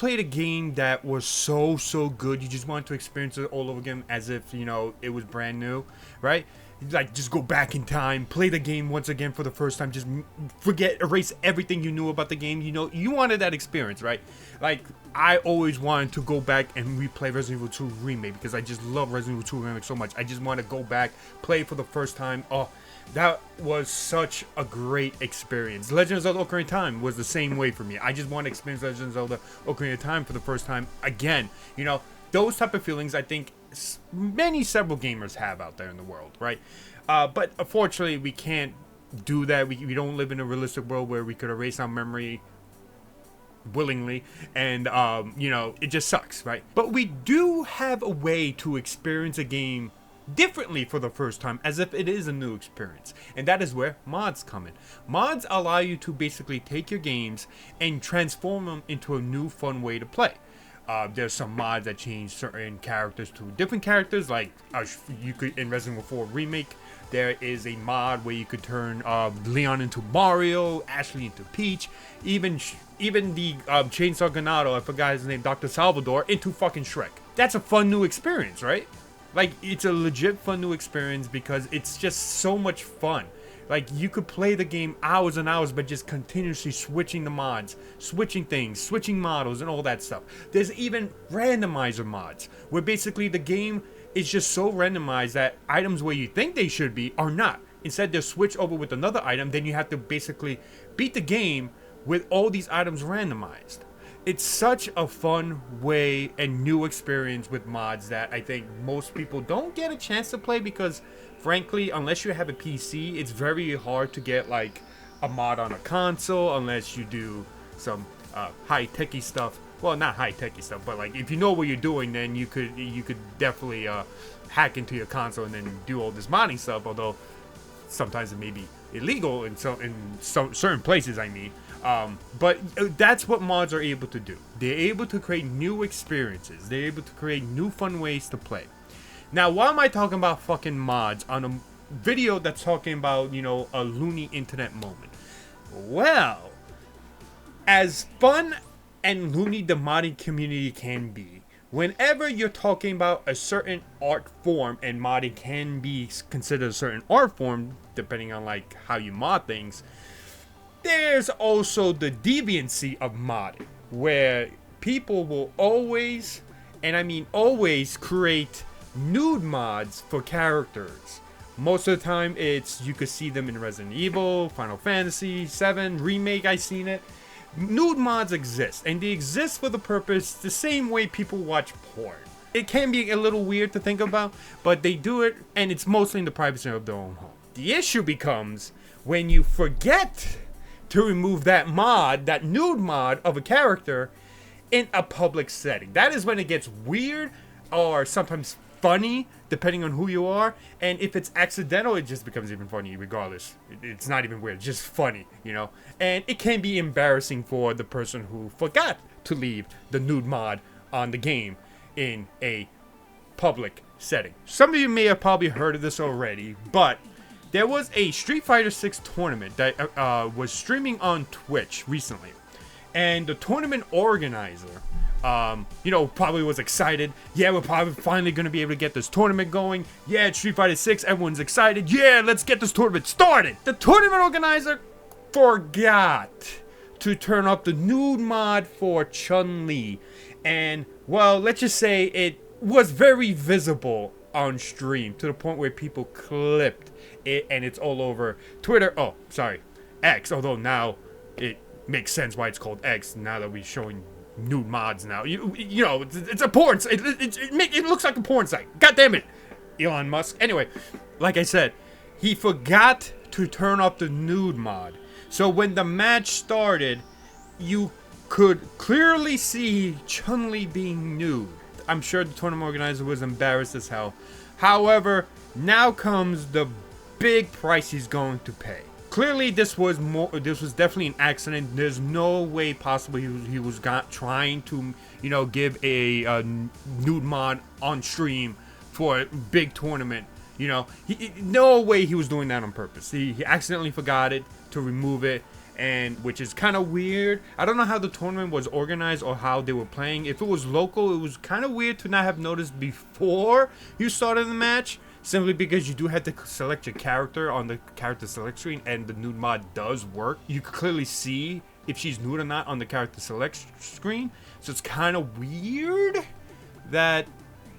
played a game that was so good, you just wanted to experience it all over again as if, you know, it was brand new, right? Like, just go back in time, play the game once again for the first time, just erase everything you knew about the game. You know, you wanted that experience, right? Like, I always wanted to go back and replay Resident Evil 2 Remake because I just love Resident Evil 2 Remake so much. I just want to go back, play for the first time. Oh, that was such a great experience. Legend of Zelda Ocarina of Time was the same way for me. I just want to experience Legend of Zelda Ocarina of Time for the first time again. You know, those type of feelings, I think several gamers have out there in the world, right? But unfortunately, we can't do that. We don't live in a realistic world where we could erase our memory willingly, and you know, it just sucks, right? But we do have a way to experience a game differently for the first time, as if it is a new experience, and that is where mods come in. Mods allow you to basically take your games and transform them into a new fun way to play. There's some mods that change certain characters to different characters, like you could in Resident Evil 4 Remake. There is a mod where you could turn Leon into Mario, Ashley into Peach, even the Chainsaw Ganado, I forgot his name, Dr. Salvador, into fucking Shrek. That's a fun new experience, right? Like, it's a legit fun new experience because it's just so much fun. Like, you could play the game hours and hours, but just continuously switching the mods, switching things, switching models, and all that stuff. There's even randomizer mods, where basically the game is just so randomized that items where you think they should be are not. Instead, they'll switch over with another item, then you have to basically beat the game with all these items randomized. It's such a fun way and new experience with mods that I think most people don't get a chance to play because, frankly, unless you have a PC, it's very hard to get like a mod on a console unless you do some high-techy stuff. Well, not high-techy stuff, but like if you know what you're doing, then you could definitely hack into your console and then do all this modding stuff. Although sometimes it may be illegal in some certain places, I mean. But that's what mods are able to do. They're able to create new experiences. They're able to create new fun ways to play. Now, why am I talking about fucking mods on a video that's talking about, you know, a loony internet moment? Well, as fun and loony the modding community can be, whenever you're talking about a certain art form, and modding can be considered a certain art form, depending on like how you mod things, there's also the deviancy of modding, where people will always, and I mean always, create nude mods for characters. Most of the time, you could see them in Resident Evil, Final Fantasy VII Remake, I've seen it. Nude mods exist, and they exist for the purpose the same way people watch porn. It can be a little weird to think about, but they do it, and it's mostly in the privacy of their own home. The issue becomes when you forget to remove that mod, that nude mod of a character in a public setting. That is when it gets weird, or sometimes funny, depending on who you are. And if it's accidental, it just becomes even funny regardless. It's not even weird, just funny, you know. And it can be embarrassing for the person who forgot to leave the nude mod on the game in a public setting. Some of you may have probably heard of this already, but there was a Street Fighter 6 tournament that was streaming on Twitch recently. And the tournament organizer, you know, probably was excited. Yeah, we're probably finally going to be able to get this tournament going. Yeah, it's Street Fighter 6. Everyone's excited. Yeah, let's get this tournament started. The tournament organizer forgot to turn up the nude mod for Chun-li. And, well, let's just say it was very visible on stream to the point where people clipped it, and it's all over Twitter. Oh, sorry, X. Although now it makes sense why it's called X now that we're showing nude mods now. You know, it's a porn. It looks like a porn site. God damn it, Elon Musk. Anyway, like I said, he forgot to turn off the nude mod. So when the match started, you could clearly see Chun-li being nude. I'm sure the tournament organizer was embarrassed as hell. However, now comes the big price he's going to pay. Clearly, this was definitely an accident. There's no way possible he was trying to, you know, give a nude mod on stream for a big tournament. You know, no way he was doing that on purpose. He accidentally forgot it to remove it, and which is kind of weird. I don't know how the tournament was organized or how they were playing. If it was local, it was kind of weird to not have noticed before you started the match, simply because you do have to select your character on the character select screen, and the nude mod does work. You can clearly see if she's nude or not on the character select screen, so it's kind of weird that,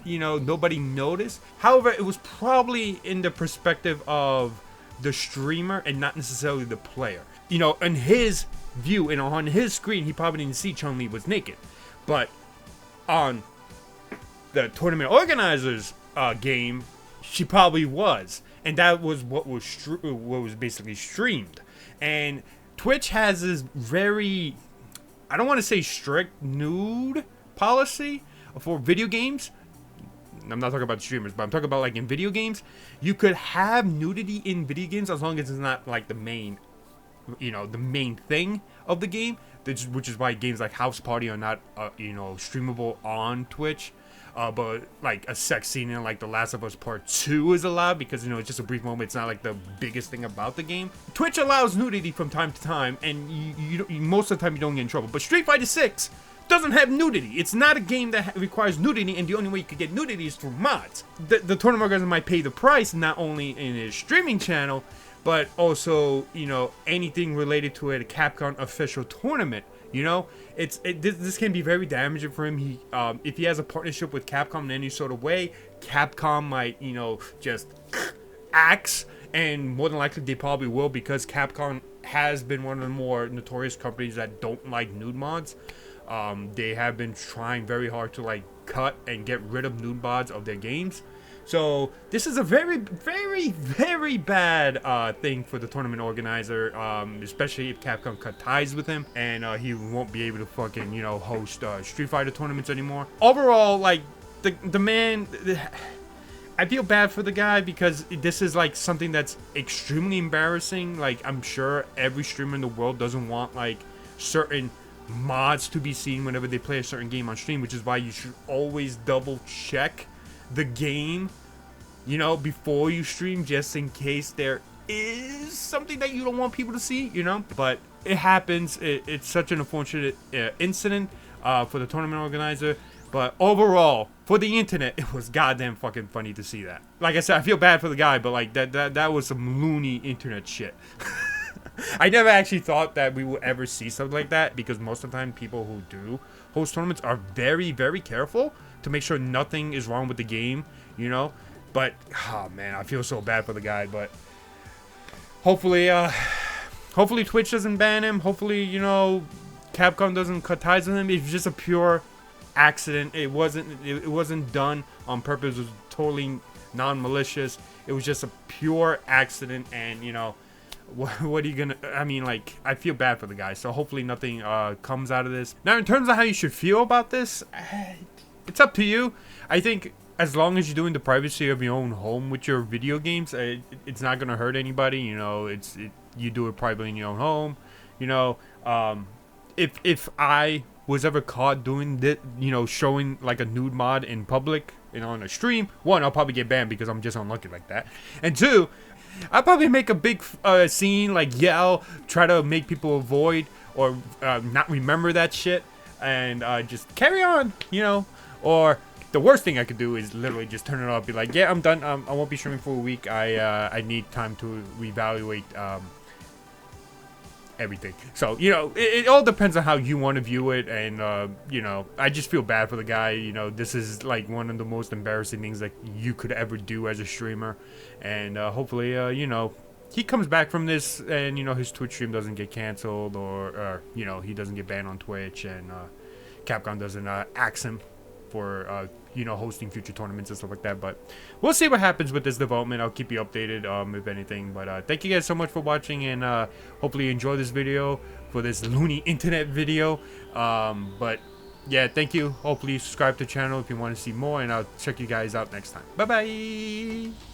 you know, nobody noticed. However, it was probably in the perspective of the streamer and not necessarily the player. You know, in his view and on his screen, he probably didn't see Chun-Li was naked, but on the tournament organizers game, she probably was, and that was what was basically streamed. And Twitch has this very, I don't want to say strict nude policy for video games. I'm not talking about streamers, but I'm talking about like in video games. You could have nudity in video games as long as it's not like the main, you know, the main thing of the game. Which is why games like House Party are not, you know, streamable on Twitch. But like a sex scene in like The Last of Us Part 2 is allowed because, you know, it's just a brief moment. It's not like the biggest thing about the game. Twitch allows nudity from time to time, and you most of the time you don't get in trouble. But Street Fighter 6 doesn't have nudity. It's not a game that requires nudity, and the only way you could get nudity is through mods. The tournament organizer might pay the price, not only in his streaming channel, but also, you know, anything related to a Capcom official tournament. You know, this can be very damaging for him. He, if he has a partnership with Capcom in any sort of way, Capcom might, you know, just axe, and more than likely they probably will, because Capcom has been one of the more notorious companies that don't like nude mods. They have been trying very hard to like cut and get rid of nude mods of their games. So this is a very, very, very bad thing for the tournament organizer, especially if Capcom cut ties with him, and he won't be able to fucking, you know, host Street Fighter tournaments anymore. Overall, like, the man, I feel bad for the guy, because this is like something that's extremely embarrassing. Like, I'm sure every streamer in the world doesn't want like certain mods to be seen whenever they play a certain game on stream, which is why you should always double check the game, you know, before you stream, just in case there is something that you don't want people to see, you know. But it happens. It's such an unfortunate incident for the tournament organizer. But overall, for the internet, it was goddamn fucking funny to see that. Like I said, I feel bad for the guy, but like that was some loony internet shit. I never actually thought that we would ever see something like that, because most of the time people who do host tournaments are very, very careful to make sure nothing is wrong with the game, you know. But oh man, I feel so bad for the guy. But hopefully Twitch doesn't ban him. Hopefully, you know, Capcom doesn't cut ties with him. It's just a pure accident. It wasn't done on purpose. It was totally non-malicious. It was just a pure accident, and you know, what are you gonna, I mean, like, I feel bad for the guy. So hopefully nothing comes out of this. Now, in terms of how you should feel about this, it's up to you. I think as long as you're doing the privacy of your own home with your video games, it's not gonna hurt anybody. You know, you do it privately in your own home. You know, if I was ever caught doing this, you know, showing like a nude mod in public, you know, on a stream, one, I'll probably get banned because I'm just unlucky like that, and two, I'll probably make a big scene, like yell, try to make people avoid or not remember that shit, and just carry on, you know. Or the worst thing I could do is literally just turn it off, be like, yeah, I'm done. I won't be streaming for a week. I need time to reevaluate everything. So, you know, it all depends on how you want to view it, and you know, I just feel bad for the guy. You know, this is like one of the most embarrassing things that you could ever do as a streamer, and hopefully you know, he comes back from this, and you know, his Twitch stream doesn't get canceled, or you know, he doesn't get banned on Twitch, and Capcom doesn't axe him for you know, hosting future tournaments and stuff like that. But we'll see what happens with this development. I'll keep you updated if anything. But thank you guys so much for watching, and hopefully you enjoy this video, for this loony internet video. But yeah, thank you. Hopefully you subscribe to the channel if you want to see more, and I'll check you guys out next time. Bye bye.